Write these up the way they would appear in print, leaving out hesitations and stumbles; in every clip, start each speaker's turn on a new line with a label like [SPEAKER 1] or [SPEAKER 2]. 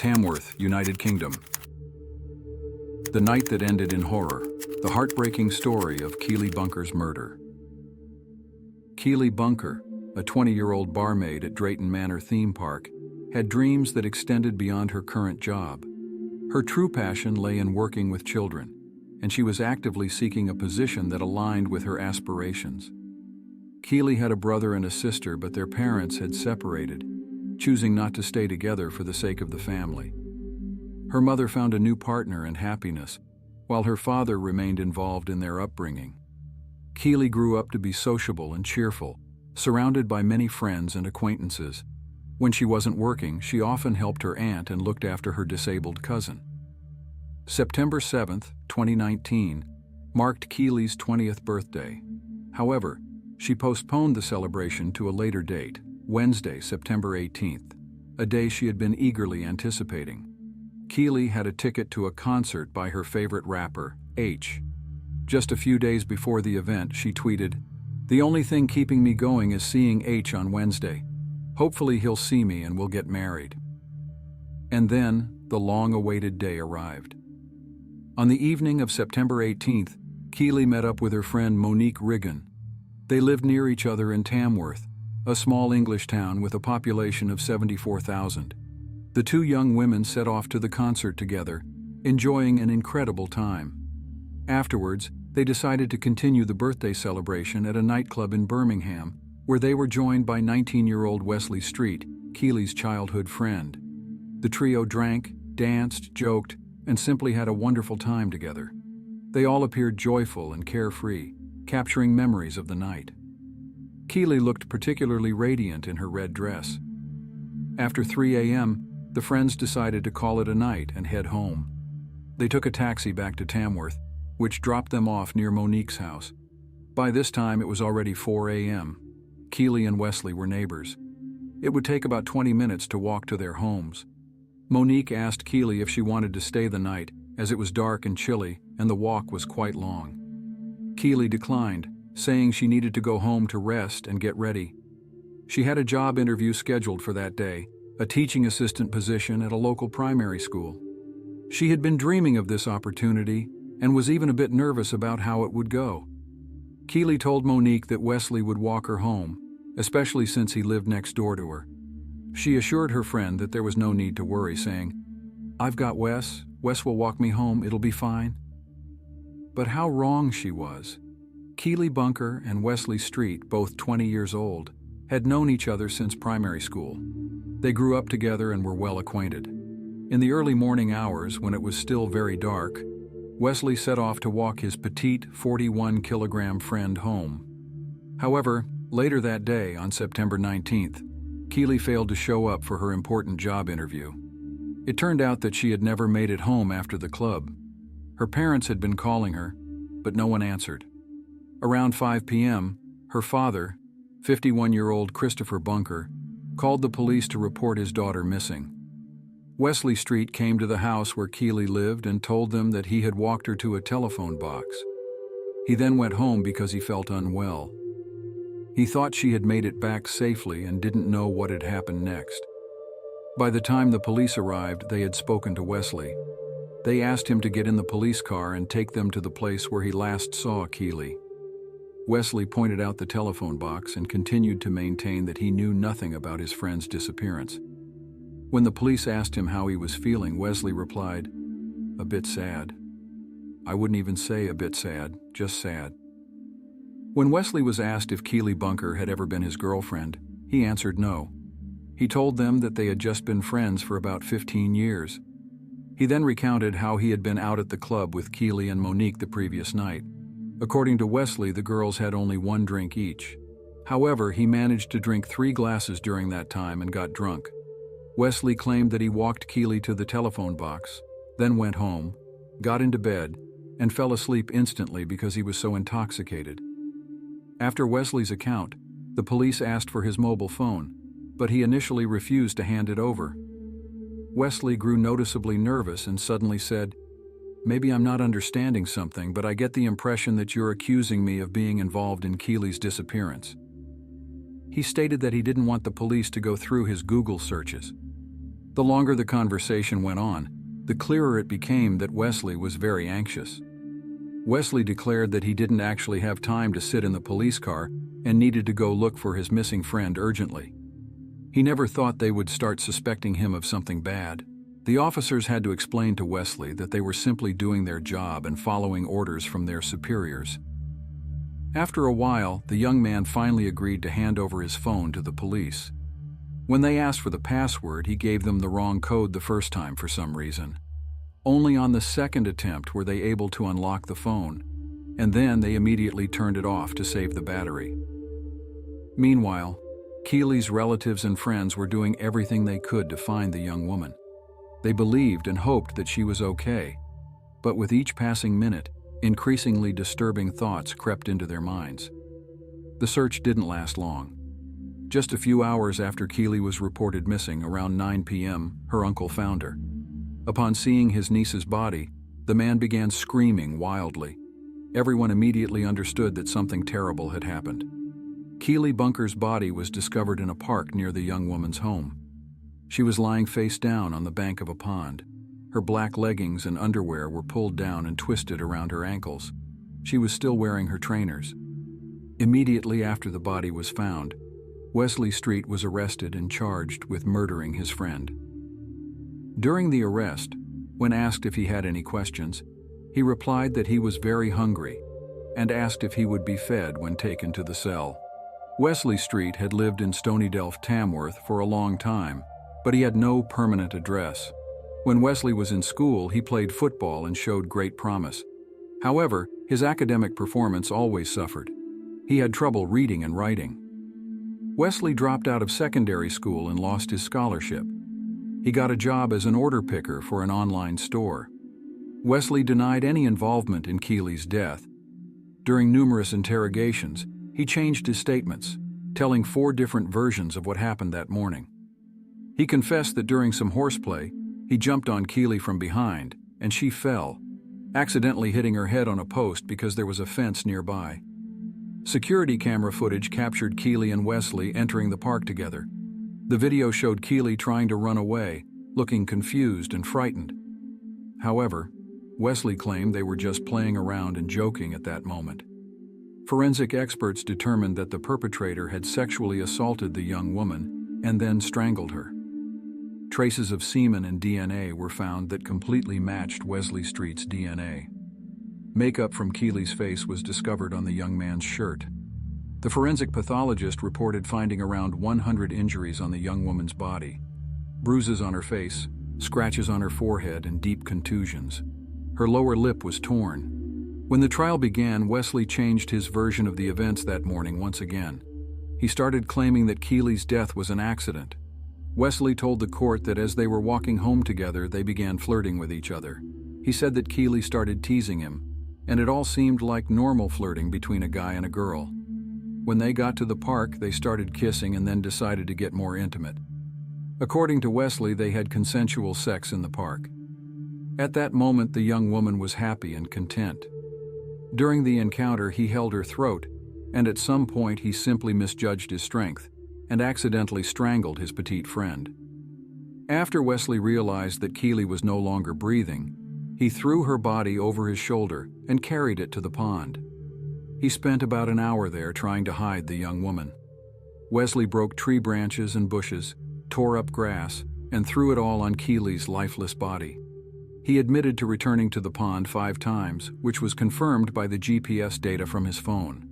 [SPEAKER 1] Tamworth, United Kingdom. The night that ended in horror, the heartbreaking story of Keeley Bunker's murder. Keeley Bunker, a 20-year-old barmaid at Drayton Manor theme park, had dreams that extended beyond her current job. Her true passion lay in working with children, and she was actively seeking a position that aligned with her aspirations. Keeley had a brother and a sister, but their parents had separated, choosing not to stay together for the sake of the family. Her mother found a new partner and happiness, while her father remained involved in their upbringing. Keeley grew up to be sociable and cheerful, surrounded by many friends and acquaintances. When she wasn't working, she often helped her aunt and looked after her disabled cousin. September 7, 2019, marked Keeley's 20th birthday. However, she postponed the celebration to a later date, Wednesday, September 18th, a day she had been eagerly anticipating. Keeley had a ticket to a concert by her favorite rapper, H. Just a few days before the event, she tweeted, "The only thing keeping me going is seeing H on Wednesday. Hopefully he'll see me and we'll get married." And then, the long-awaited day arrived. On the evening of September 18th, Keeley met up with her friend Monique Riggin. They lived near each other in Tamworth, a small English town with a population of 74,000. The two young women set off to the concert together, enjoying an incredible time. Afterwards, they decided to continue the birthday celebration at a nightclub in Birmingham, where they were joined by 19-year-old Wesley Streete, Keeley's childhood friend. The trio drank, danced, joked, and simply had a wonderful time together. They all appeared joyful and carefree, capturing memories of the night. Keeley looked particularly radiant in her red dress. After 3 a.m., the friends decided to call it a night and head home. They took a taxi back to Tamworth, which dropped them off near Monique's house. By this time, it was already 4 a.m. Keeley and Wesley were neighbors. It would take about 20 minutes to walk to their homes. Monique asked Keeley if she wanted to stay the night, as it was dark and chilly, and the walk was quite long. Keeley declined, saying she needed to go home to rest and get ready. She had a job interview scheduled for that day, a teaching assistant position at a local primary school. She had been dreaming of this opportunity and was even a bit nervous about how it would go. Keeley told Monique that Wesley would walk her home, especially since he lived next door to her. She assured her friend that there was no need to worry, saying, "I've got Wes. Wes will walk me home. It'll be fine." But how wrong she was. Keeley Bunker and Wesley Streete, both 20 years old, had known each other since primary school. They grew up together and were well acquainted. In the early morning hours, when it was still very dark, Wesley set off to walk his petite 41-kilogram friend home. However, later that day, on September 19th, Keeley failed to show up for her important job interview. It turned out that she had never made it home after the club. Her parents had been calling her, but no one answered. Around 5 p.m., her father, 51-year-old Christopher Bunker, called the police to report his daughter missing. Wesley Streete came to the house where Keeley lived and told them that he had walked her to a telephone box. He then went home because he felt unwell. He thought she had made it back safely and didn't know what had happened next. By the time the police arrived, they had spoken to Wesley. They asked him to get in the police car and take them to the place where he last saw Keeley. Wesley pointed out the telephone box and continued to maintain that he knew nothing about his friend's disappearance. When the police asked him how he was feeling, Wesley replied, "A bit sad. I wouldn't even say a bit sad, just sad." When Wesley was asked if Keeley Bunker had ever been his girlfriend, he answered no. He told them that they had just been friends for about 15 years. He then recounted how he had been out at the club with Keeley and Monique the previous night. According to Wesley, the girls had only one drink each. However, he managed to drink 3 glasses during that time and got drunk. Wesley claimed that he walked Keeley to the telephone box, then went home, got into bed, and fell asleep instantly because he was so intoxicated. After Wesley's account, the police asked for his mobile phone, but he initially refused to hand it over. Wesley grew noticeably nervous and suddenly said, "Maybe I'm not understanding something, but I get the impression that you're accusing me of being involved in Keeley's disappearance." He stated that he didn't want the police to go through his Google searches. The longer the conversation went on, the clearer it became that Wesley was very anxious. Wesley declared that he didn't actually have time to sit in the police car and needed to go look for his missing friend urgently. He never thought they would start suspecting him of something bad. The officers had to explain to Wesley that they were simply doing their job and following orders from their superiors. After a while, the young man finally agreed to hand over his phone to the police. When they asked for the password, he gave them the wrong code the first time for some reason. Only on the second attempt were they able to unlock the phone, and then they immediately turned it off to save the battery. Meanwhile, Keeley's relatives and friends were doing everything they could to find the young woman. They believed and hoped that she was okay, but with each passing minute, increasingly disturbing thoughts crept into their minds. The search didn't last long. Just a few hours after Keeley was reported missing, around 9 p.m., her uncle found her. Upon seeing his niece's body, the man began screaming wildly. Everyone immediately understood that something terrible had happened. Keeley Bunker's body was discovered in a park near the young woman's home. She was lying face down on the bank of a pond. Her black leggings and underwear were pulled down and twisted around her ankles. She was still wearing her trainers. Immediately after the body was found, Wesley Streete was arrested and charged with murdering his friend. During the arrest, when asked if he had any questions, he replied that he was very hungry and asked if he would be fed when taken to the cell. Wesley Streete had lived in Stonydelph, Tamworth for a long time, but he had no permanent address. When Wesley was in school, he played football and showed great promise. However, his academic performance always suffered. He had trouble reading and writing. Wesley dropped out of secondary school and lost his scholarship. He got a job as an order picker for an online store. Wesley denied any involvement in Keeley's death. During numerous interrogations, he changed his statements, telling 4 different versions of what happened that morning. He confessed that during some horseplay, he jumped on Keeley from behind, and she fell, accidentally hitting her head on a post because there was a fence nearby. Security camera footage captured Keeley and Wesley entering the park together. The video showed Keeley trying to run away, looking confused and frightened. However, Wesley claimed they were just playing around and joking at that moment. Forensic experts determined that the perpetrator had sexually assaulted the young woman and then strangled her. Traces of semen and DNA were found that completely matched Wesley Streete's DNA. Makeup from Keeley's face was discovered on the young man's shirt. The forensic pathologist reported finding around 100 injuries on the young woman's body: bruises on her face, scratches on her forehead, and deep contusions. Her lower lip was torn. When the trial began, Wesley changed his version of the events that morning once again. He started claiming that Keeley's death was an accident. Wesley told the court that as they were walking home together, they began flirting with each other. He said that Keeley started teasing him, and it all seemed like normal flirting between a guy and a girl. When they got to the park, they started kissing and then decided to get more intimate. According to Wesley, they had consensual sex in the park. At that moment, the young woman was happy and content. During the encounter, he held her throat, and at some point he simply misjudged his strength and accidentally strangled his petite friend. After Wesley realized that Keeley was no longer breathing, he threw her body over his shoulder and carried it to the pond. He spent about an hour there trying to hide the young woman. Wesley broke tree branches and bushes, tore up grass, and threw it all on Keeley's lifeless body. He admitted to returning to the pond 5 times, which was confirmed by the GPS data from his phone.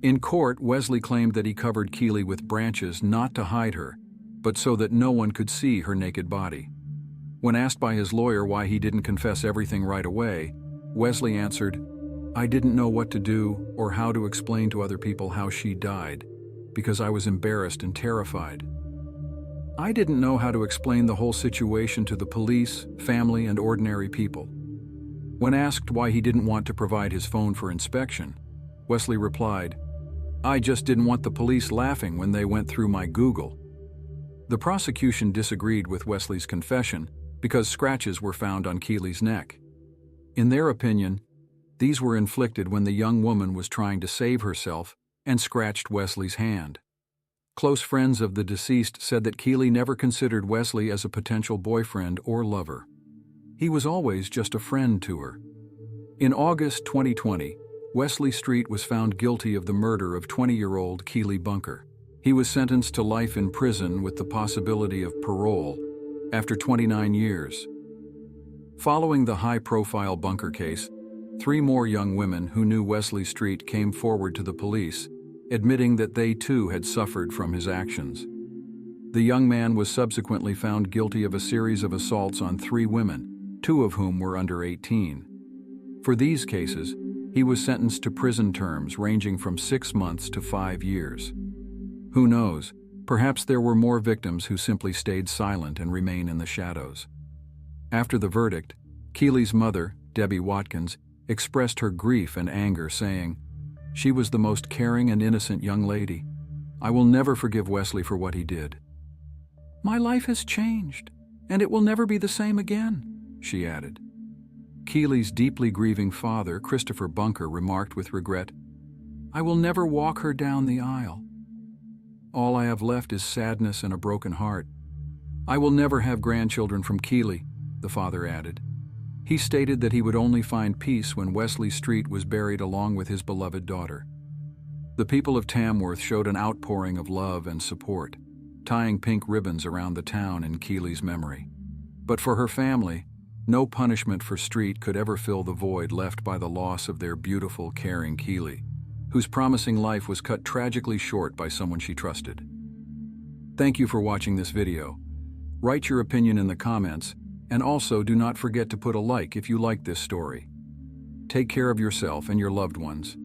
[SPEAKER 1] In court, Wesley claimed that he covered Keeley with branches not to hide her, but so that no one could see her naked body. When asked by his lawyer why he didn't confess everything right away, Wesley answered, "I didn't know what to do or how to explain to other people how she died, because I was embarrassed and terrified. I didn't know how to explain the whole situation to the police, family, and ordinary people." When asked why he didn't want to provide his phone for inspection, Wesley replied, "I just didn't want the police laughing when they went through my Google." The prosecution disagreed with Wesley's confession because scratches were found on Keeley's neck. In their opinion, these were inflicted when the young woman was trying to save herself and scratched Wesley's hand. Close friends of the deceased said that Keeley never considered Wesley as a potential boyfriend or lover. He was always just a friend to her. In August 2020, Wesley Streete was found guilty of the murder of 20-year-old Keeley Bunker. He was sentenced to life in prison with the possibility of parole after 29 years. Following the high-profile Bunker case, 3 more young women who knew Wesley Streete came forward to the police, admitting that they too had suffered from his actions. The young man was subsequently found guilty of a series of assaults on 3 women, 2 of whom were under 18. For these cases, he was sentenced to prison terms ranging from 6 months to 5 years. Who knows, perhaps there were more victims who simply stayed silent and remain in the shadows. After the verdict, Keeley's mother, Debbie Watkins, expressed her grief and anger, saying, "She was the most caring and innocent young lady. I will never forgive Wesley for what he did. My life has changed, and it will never be the same again," she added. Keeley's deeply grieving father, Christopher Bunker, remarked with regret, "I will never walk her down the aisle. All I have left is sadness and a broken heart. I will never have grandchildren from Keeley," the father added. He stated that he would only find peace when Wesley Streete was buried along with his beloved daughter. The people of Tamworth showed an outpouring of love and support, tying pink ribbons around the town in Keeley's memory. But for her family, no punishment for Streete could ever fill the void left by the loss of their beautiful, caring Keeley, whose promising life was cut tragically short by someone she trusted. Thank you for watching this video. Write your opinion in the comments, and also do not forget to put a like if you like this story. Take care of yourself and your loved ones.